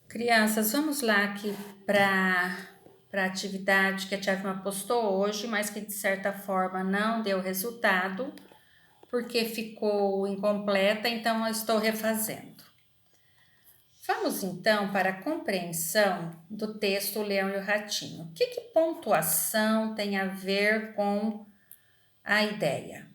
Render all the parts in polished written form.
Crianças, vamos lá aqui para a atividade que a Tia Vilma postou hoje, mas que de certa forma não deu resultado, porque ficou incompleta, então eu estou refazendo. Vamos então para a compreensão do texto O Leão e o Ratinho. O que pontuação tem a ver com a ideia?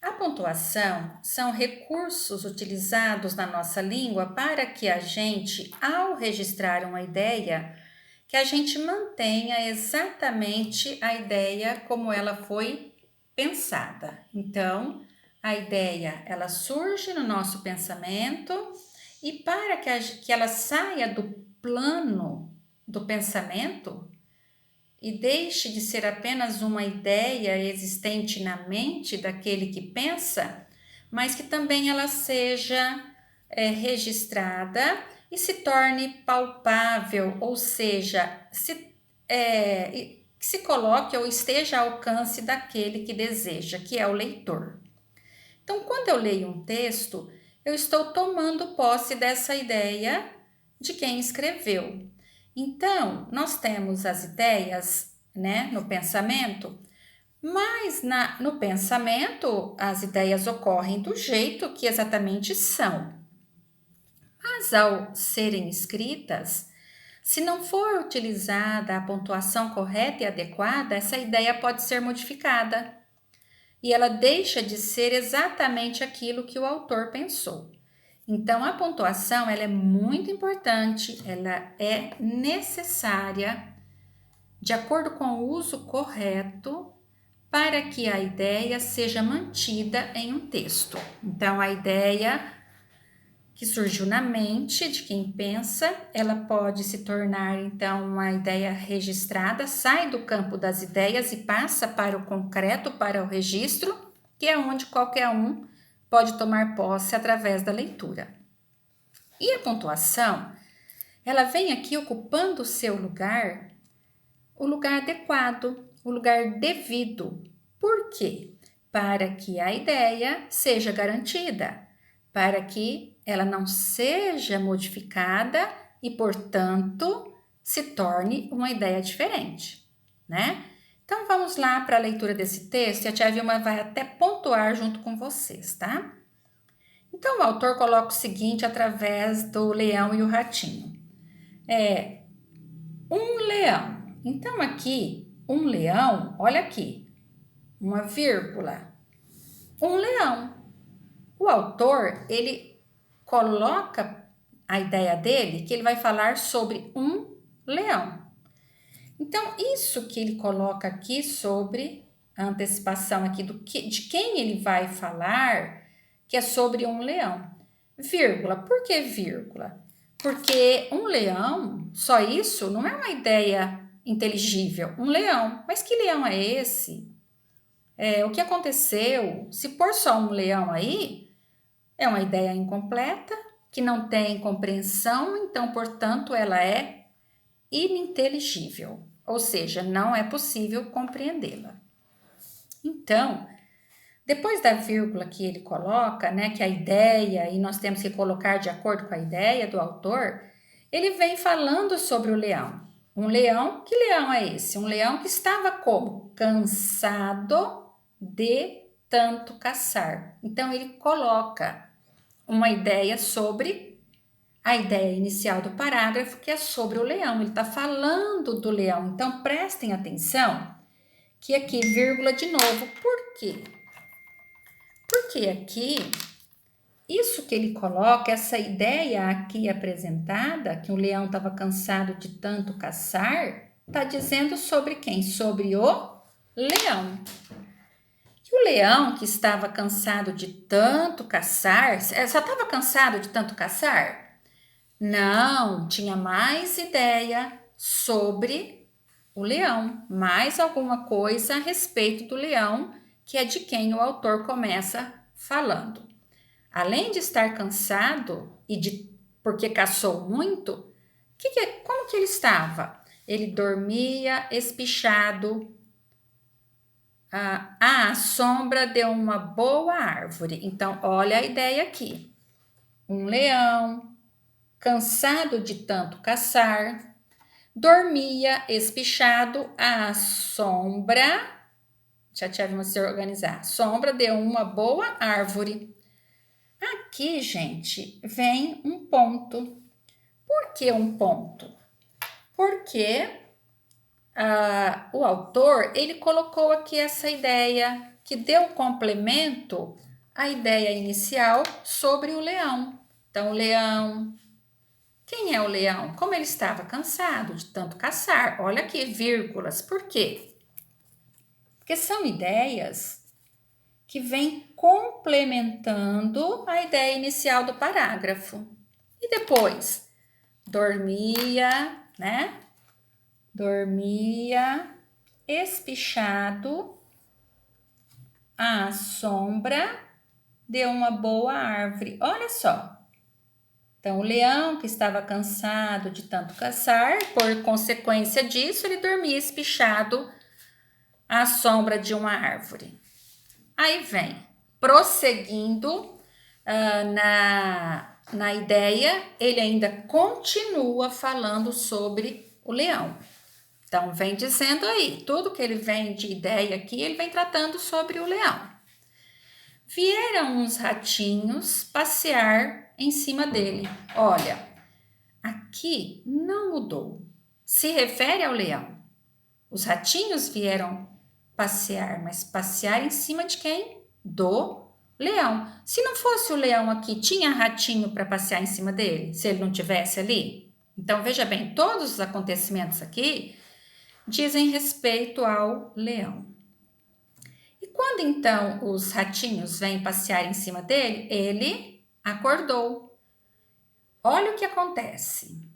A pontuação são recursos utilizados na nossa língua para que a gente, ao registrar uma ideia, que a gente mantenha exatamente a ideia como ela foi pensada. Então, a ideia, ela surge no nosso pensamento e para que ela saia do plano do pensamento, e deixe de ser apenas uma ideia existente na mente daquele que pensa, mas que também ela seja registrada e se torne palpável, ou seja, que se coloque ou esteja ao alcance daquele que deseja, que é o leitor. Então, quando eu leio um texto, eu estou tomando posse dessa ideia de quem escreveu. Então, nós temos as ideias, né, no pensamento, mas no pensamento as ideias ocorrem do jeito que exatamente são. Mas ao serem escritas, se não for utilizada a pontuação correta e adequada, essa ideia pode ser modificada e ela deixa de ser exatamente aquilo que o autor pensou. Então, a pontuação ela é muito importante, ela é necessária de acordo com o uso correto para que a ideia seja mantida em um texto. Então, a ideia que surgiu na mente de quem pensa, ela pode se tornar então uma ideia registrada, sai do campo das ideias e passa para o concreto, para o registro, que é onde qualquer um pode tomar posse através da leitura. E a pontuação, ela vem aqui ocupando o seu lugar, o lugar adequado, o lugar devido. Por quê? Para que a ideia seja garantida, para que ela não seja modificada e, portanto, se torne uma ideia diferente, né? Então vamos lá para a leitura desse texto e a tia Vilma vai até pontuar junto com vocês, tá? Então o autor coloca o seguinte através do leão e o ratinho. Um leão. Então aqui, um leão, olha aqui, uma vírgula. Um leão. O autor, ele coloca a ideia dele que ele vai falar sobre um leão. Então, isso que ele coloca aqui sobre a antecipação aqui de quem ele vai falar, que é sobre um leão. Vírgula. Por que vírgula? Porque um leão, só isso, não é uma ideia inteligível. Um leão. Mas que leão é esse? O que aconteceu? Se pôr só um leão aí, é uma ideia incompleta, que não tem compreensão, então, portanto, ela é ininteligível, ou seja, não é possível compreendê-la. Então, depois da vírgula que ele coloca, né, que a ideia, e nós temos que colocar de acordo com a ideia do autor, ele vem falando sobre o leão. Um leão, que leão é esse? Um leão que estava como? Cansado de tanto caçar. Então, ele coloca uma ideia sobre a ideia inicial do parágrafo, que é sobre o leão. Ele está falando do leão. Então, prestem atenção que aqui, vírgula de novo. Por quê? Porque aqui, isso que ele coloca, essa ideia aqui apresentada, que o leão estava cansado de tanto caçar, está dizendo sobre quem? Sobre o leão. E o leão que estava cansado de tanto caçar, só estava cansado de tanto caçar? Não, tinha mais ideia sobre o leão, mais alguma coisa a respeito do leão, que é de quem o autor começa falando. Além de estar cansado e de porque caçou muito, como que ele estava? Ele dormia espichado à sombra de uma boa árvore. Então, olha a ideia aqui. Um leão cansado de tanto caçar, dormia espichado à sombra. Já tivemos se organizar. Sombra de uma boa árvore. Aqui, gente, vem um ponto. Por que um ponto? Porque o autor, ele colocou aqui essa ideia que deu complemento à ideia inicial sobre o leão. Então, o leão, quem é o leão? Como ele estava cansado de tanto caçar. Olha aqui, vírgulas. Por quê? Porque são ideias que vêm complementando a ideia inicial do parágrafo. E depois, dormia, né? Dormia espichado à sombra de uma boa árvore. Olha só. Então, o leão que estava cansado de tanto caçar, por consequência disso, ele dormia espichado à sombra de uma árvore. Aí vem, prosseguindo na ideia, ele ainda continua falando sobre o leão. Então, vem dizendo aí, tudo que ele vem de ideia aqui, ele vem tratando sobre o leão. Vieram uns ratinhos passear em cima dele. Olha, aqui não mudou. Se refere ao leão. Os ratinhos vieram passear, mas passear em cima de quem? Do leão. Se não fosse o leão aqui, tinha ratinho para passear em cima dele, se ele não tivesse ali? Então, veja bem, todos os acontecimentos aqui dizem respeito ao leão. E quando então os ratinhos vêm passear em cima dele, ele acordou. Olha o que acontece.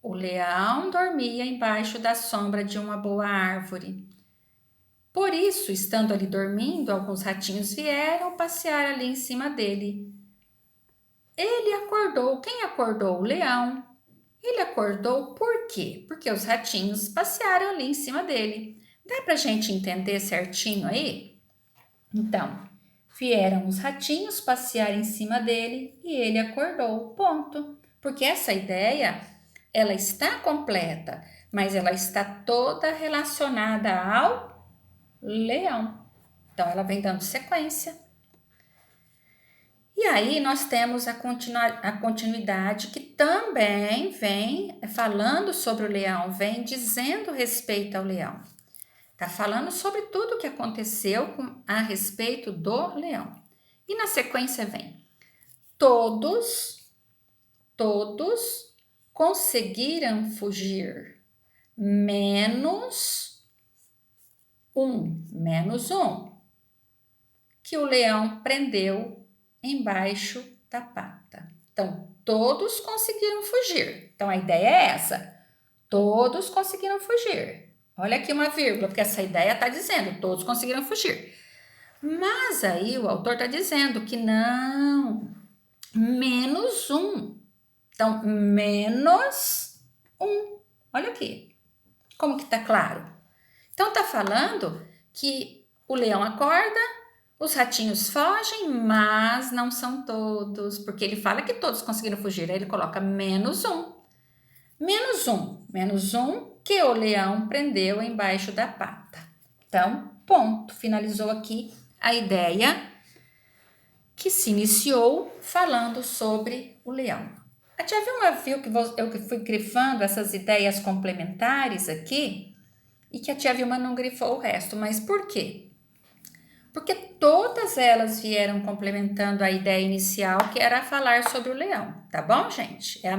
O leão dormia embaixo da sombra de uma boa árvore. Por isso, estando ali dormindo, alguns ratinhos vieram passear ali em cima dele. Ele acordou. Quem acordou? O leão. Ele acordou por quê? Porque os ratinhos passearam ali em cima dele. Dá pra gente entender certinho aí? Então, vieram os ratinhos passear em cima dele e ele acordou. Ponto. Porque essa ideia, ela está completa, mas ela está toda relacionada ao leão. Então, ela vem dando sequência. E aí nós temos a continuidade que também vem falando sobre o leão, vem dizendo respeito ao leão. Está falando sobre tudo o que aconteceu a respeito do leão. E na sequência vem: todos conseguiram fugir, menos um, que o leão prendeu embaixo da pata. Então, todos conseguiram fugir. Então, a ideia é essa. Todos conseguiram fugir. Olha aqui uma vírgula, porque essa ideia está dizendo, todos conseguiram fugir. Mas aí o autor está dizendo que não, menos um. Então, menos um. Olha aqui, como que está claro. Então, está falando que o leão acorda, os ratinhos fogem, mas não são todos, porque ele fala que todos conseguiram fugir, aí ele coloca menos um. Menos um que o leão prendeu embaixo da pata. Então, ponto. Finalizou aqui a ideia que se iniciou falando sobre o leão. A tia Vilma viu que eu fui grifando essas ideias complementares aqui e que a tia Vilma não grifou o resto, mas por quê? Porque todas elas vieram complementando a ideia inicial, que era falar sobre o leão, tá bom, gente? É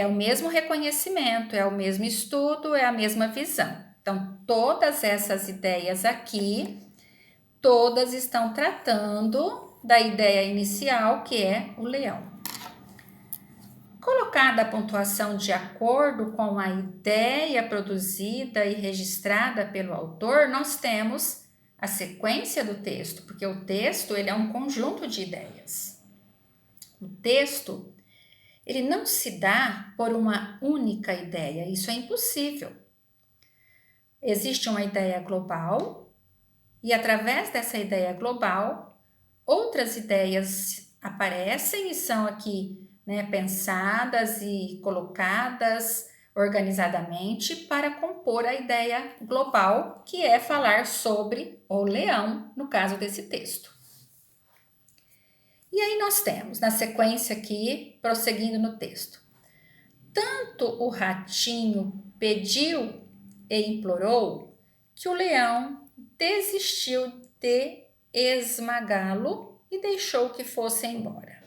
o mesmo reconhecimento, é o mesmo estudo, é a mesma visão. Então, todas essas ideias aqui, todas estão tratando da ideia inicial, que é o leão. Colocada a pontuação de acordo com a ideia produzida e registrada pelo autor, nós temos a sequência do texto, porque o texto ele é um conjunto de ideias. O texto ele não se dá por uma única ideia, isso é impossível. Existe uma ideia global e através dessa ideia global, outras ideias aparecem e são aqui, né, pensadas e colocadas organizadamente para compor a ideia global, que é falar sobre o leão, no caso desse texto. E aí nós temos, na sequência aqui, prosseguindo no texto. Tanto o ratinho pediu e implorou que o leão desistiu de esmagá-lo e deixou que fosse embora.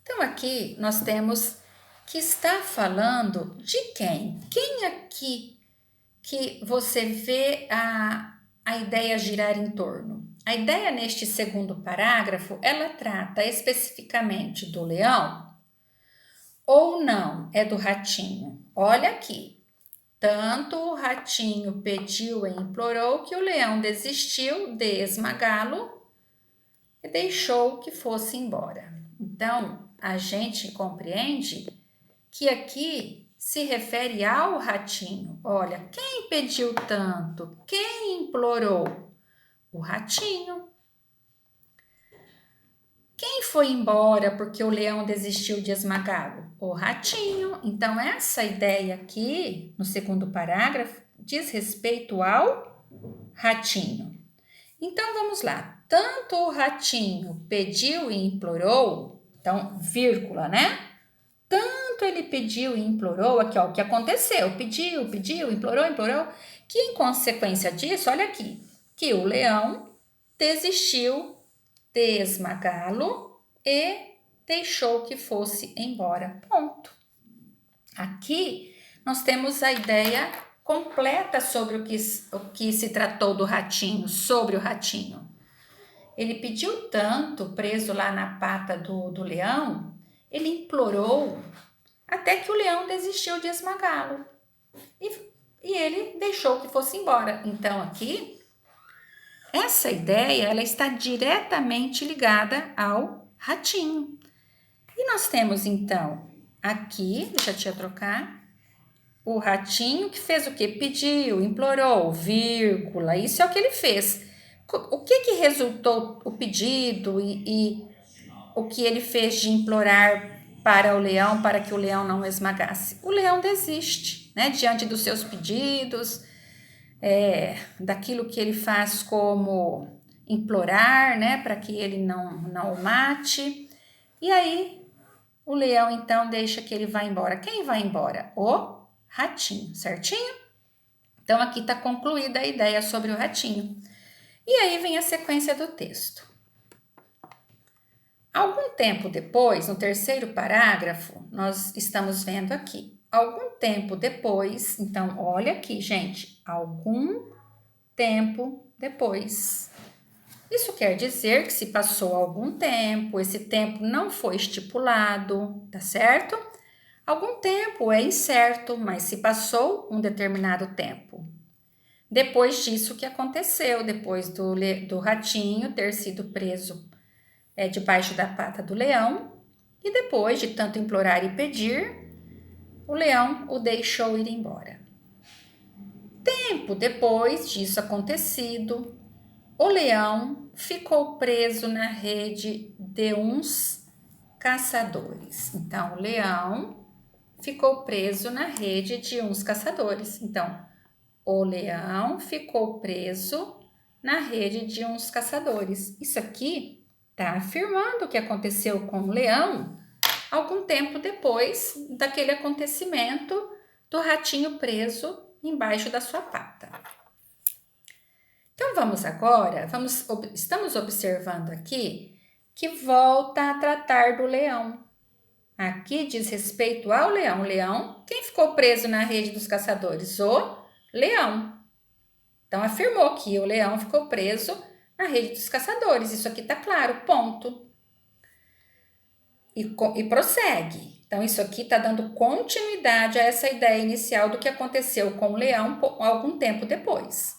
Então aqui nós temos que está falando de quem? Quem aqui que você vê a ideia girar em torno? A ideia neste segundo parágrafo, ela trata especificamente do leão ou não? É do ratinho. Olha aqui. Tanto o ratinho pediu e implorou que o leão desistiu de esmagá-lo e deixou que fosse embora. Então, a gente compreende que aqui se refere ao ratinho. Olha, quem pediu tanto? Quem implorou? O ratinho. Quem foi embora porque o leão desistiu de esmagá-lo? O ratinho. Então, essa ideia aqui, no segundo parágrafo, diz respeito ao ratinho. Então, vamos lá. Tanto o ratinho pediu e implorou, então, vírgula, né? Tanto ele pediu e implorou, aqui ó, o que aconteceu? Pediu, implorou, que em consequência disso, olha aqui, que o leão desistiu de esmagá-lo e deixou que fosse embora. Ponto. Aqui nós temos a ideia completa sobre o que se tratou do ratinho, sobre o ratinho. Ele pediu tanto, preso lá na pata do leão, ele implorou até que o leão desistiu de esmagá-lo. E ele deixou que fosse embora. Então, aqui, essa ideia ela está diretamente ligada ao ratinho. E nós temos, então, aqui, deixa a tia trocar, o ratinho que fez o quê? Pediu, implorou, vírgula, isso é o que ele fez. O que resultou o pedido e o que ele fez de implorar para o leão, para que o leão não esmagasse? O leão desiste, né? Diante dos seus pedidos, daquilo que ele faz como implorar, né? Para que ele não o mate. E aí, o leão então deixa que ele vá embora. Quem vai embora? O ratinho, certinho? Então, aqui está concluída a ideia sobre o ratinho. E aí vem a sequência do texto. Algum tempo depois, no terceiro parágrafo, nós estamos vendo aqui. Algum tempo depois, então, olha aqui, gente. Algum tempo depois. Isso quer dizer que se passou algum tempo, esse tempo não foi estipulado, tá certo? Algum tempo é incerto, mas se passou um determinado tempo. Depois disso, o que aconteceu? Depois do ratinho ter sido preso debaixo da pata do leão, e depois de tanto implorar e pedir, o leão o deixou ir embora. Tempo depois disso acontecido, o leão ficou preso na rede de uns caçadores. Então, o leão ficou preso na rede de uns caçadores. Então, o leão ficou preso na rede de uns caçadores. Isso aqui está afirmando o que aconteceu com o leão algum tempo depois daquele acontecimento do ratinho preso embaixo da sua pata. Então vamos agora, estamos observando aqui que volta a tratar do leão. Aqui diz respeito ao leão. O leão, quem ficou preso na rede dos caçadores? O leão. Então afirmou que o leão ficou preso na rede dos caçadores. Isso aqui está claro, ponto. E prossegue. Então, isso aqui está dando continuidade a essa ideia inicial do que aconteceu com o leão algum tempo depois.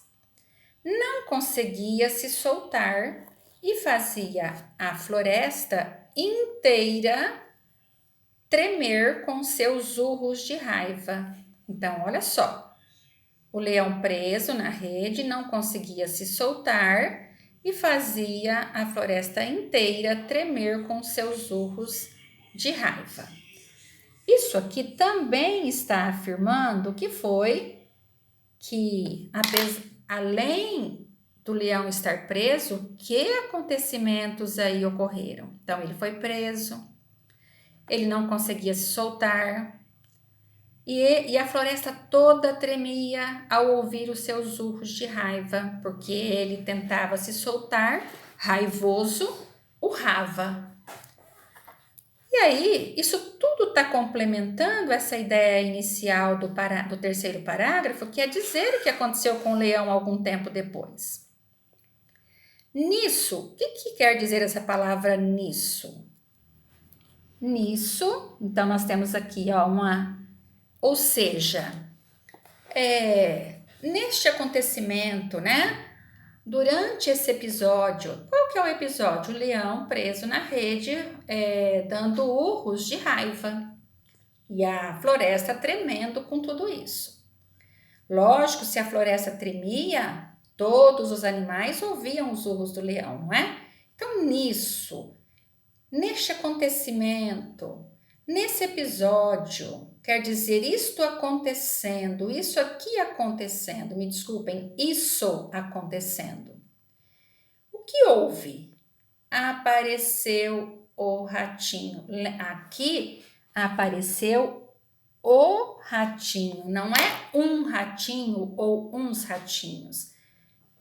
Não conseguia se soltar e fazia a floresta inteira tremer com seus urros de raiva. Então, olha só. O leão preso na rede não conseguia se soltar e fazia a floresta inteira tremer com seus urros de raiva. Isso aqui também está afirmando que além do leão estar preso, que acontecimentos aí ocorreram? Então, ele foi preso, ele não conseguia se soltar, e a floresta toda tremia ao ouvir os seus urros de raiva, porque ele tentava se soltar, raivoso, urrava. E aí, isso tudo está complementando essa ideia inicial do terceiro parágrafo, que é dizer o que aconteceu com o leão algum tempo depois. Nisso, o que quer dizer essa palavra nisso? Nisso, então nós temos aqui ou seja, neste acontecimento, né? Durante esse episódio, qual que é o episódio? O leão preso na rede, dando urros de raiva. E a floresta tremendo com tudo isso. Lógico, se a floresta tremia, todos os animais ouviam os urros do leão, não é? Então, neste acontecimento, nesse episódio, quer dizer, isto acontecendo, isso aqui acontecendo, me desculpem, isso acontecendo. O que houve? Apareceu o ratinho. Aqui apareceu o ratinho, não é um ratinho ou uns ratinhos.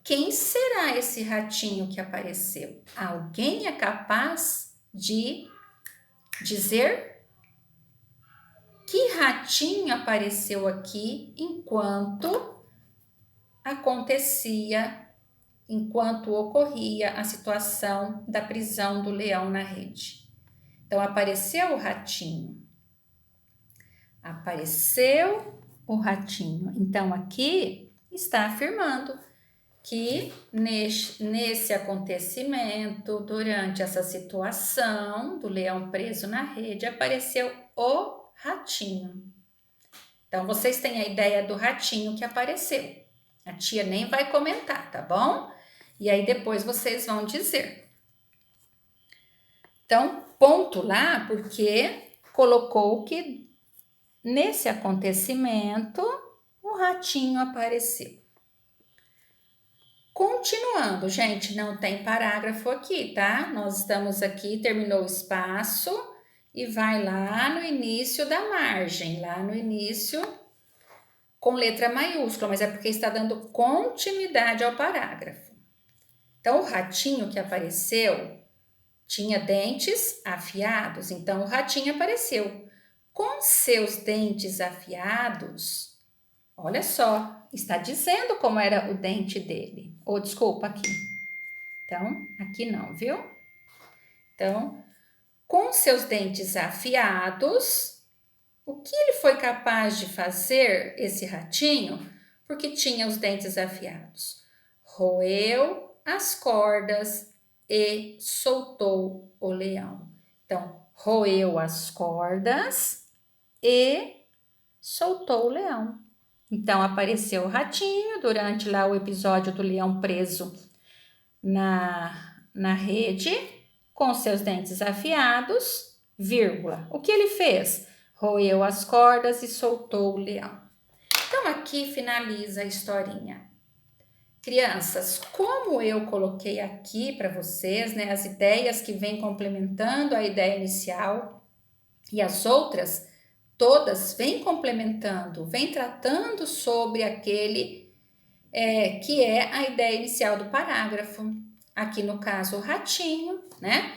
Quem será esse ratinho que apareceu? Alguém é capaz de dizer que ratinho apareceu aqui enquanto ocorria a situação da prisão do leão na rede? Então, apareceu o ratinho. Apareceu o ratinho. Então, aqui está afirmando que nesse acontecimento, durante essa situação do leão preso na rede, apareceu o ratinho. Então, vocês têm a ideia do ratinho que apareceu. A tia nem vai comentar, tá bom? E aí depois vocês vão dizer. Então, ponto lá, porque colocou que nesse acontecimento o ratinho apareceu. Continuando, gente, não tem parágrafo aqui, tá? Nós estamos aqui, terminou o espaço e vai lá no início da margem, lá no início com letra maiúscula, mas é porque está dando continuidade ao parágrafo. Então, o ratinho que apareceu tinha dentes afiados, então o ratinho apareceu com seus dentes afiados. Olha só, está dizendo como era o dente dele. Ou desculpa, aqui. Então, aqui não, viu? Então, com seus dentes afiados, o que ele foi capaz de fazer, esse ratinho, porque tinha os dentes afiados? Roeu as cordas e soltou o leão. Então, roeu as cordas e soltou o leão. Então, apareceu o ratinho durante lá o episódio do leão preso na rede, com seus dentes afiados, vírgula. O que ele fez? Roeu as cordas e soltou o leão. Então, aqui finaliza a historinha. Crianças, como eu coloquei aqui para vocês, né, as ideias que vêm complementando a ideia inicial e as outras todas vêm complementando, vêm tratando sobre aquele que é a ideia inicial do parágrafo. Aqui no caso o ratinho, né?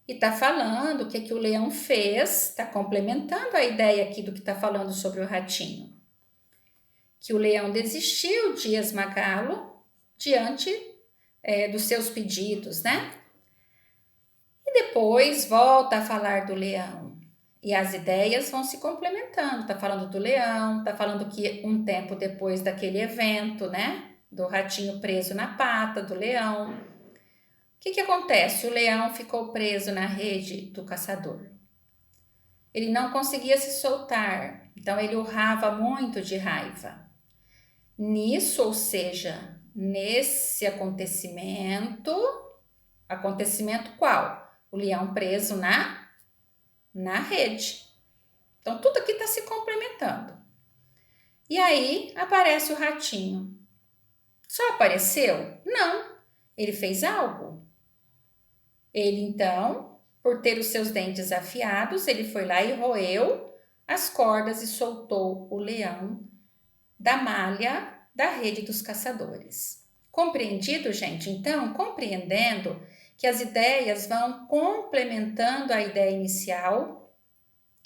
E tá falando o que o leão fez, tá complementando a ideia aqui do que tá falando sobre o ratinho. Que o leão desistiu de esmagá-lo diante dos seus pedidos, né? E depois volta a falar do leão. E as ideias vão se complementando. Tá falando do leão, tá falando que um tempo depois daquele evento, né? Do ratinho preso na pata do leão. O que acontece? O leão ficou preso na rede do caçador. Ele não conseguia se soltar, então ele urrava muito de raiva. Nisso, ou seja, nesse acontecimento qual? O leão preso na rede. Então, tudo aqui está se complementando. E aí, aparece o ratinho. Só apareceu? Não. Ele fez algo. Ele, então, por ter os seus dentes afiados, ele foi lá e roeu as cordas e soltou o leão da malha da rede dos caçadores. Compreendido, gente? Então, compreendendo que as ideias vão complementando a ideia inicial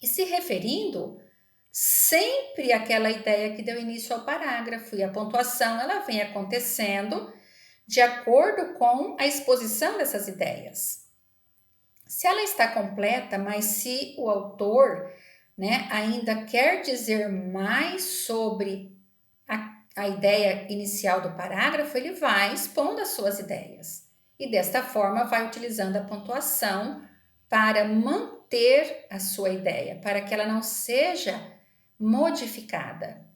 e se referindo sempre àquela ideia que deu início ao parágrafo, e a pontuação ela vem acontecendo de acordo com a exposição dessas ideias. Se ela está completa, mas se o autor, ainda quer dizer mais sobre a ideia inicial do parágrafo, ele vai expondo as suas ideias. E desta forma vai utilizando a pontuação para manter a sua ideia, para que ela não seja modificada,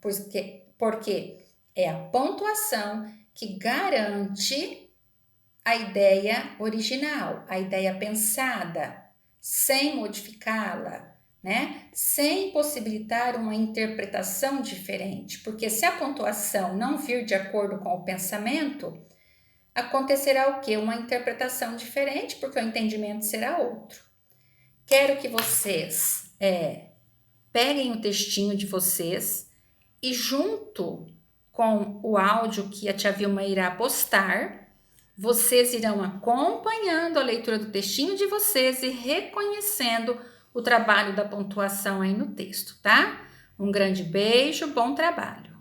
porque é a pontuação que garante a ideia original, a ideia pensada, sem modificá-la, sem possibilitar uma interpretação diferente, porque se a pontuação não vir de acordo com o pensamento, acontecerá o quê? Uma interpretação diferente, porque o entendimento será outro. Quero que vocês peguem o textinho de vocês e junto com o áudio que a tia Vilma irá postar, vocês irão acompanhando a leitura do textinho de vocês e reconhecendo o trabalho da pontuação aí no texto, tá? Um grande beijo, bom trabalho!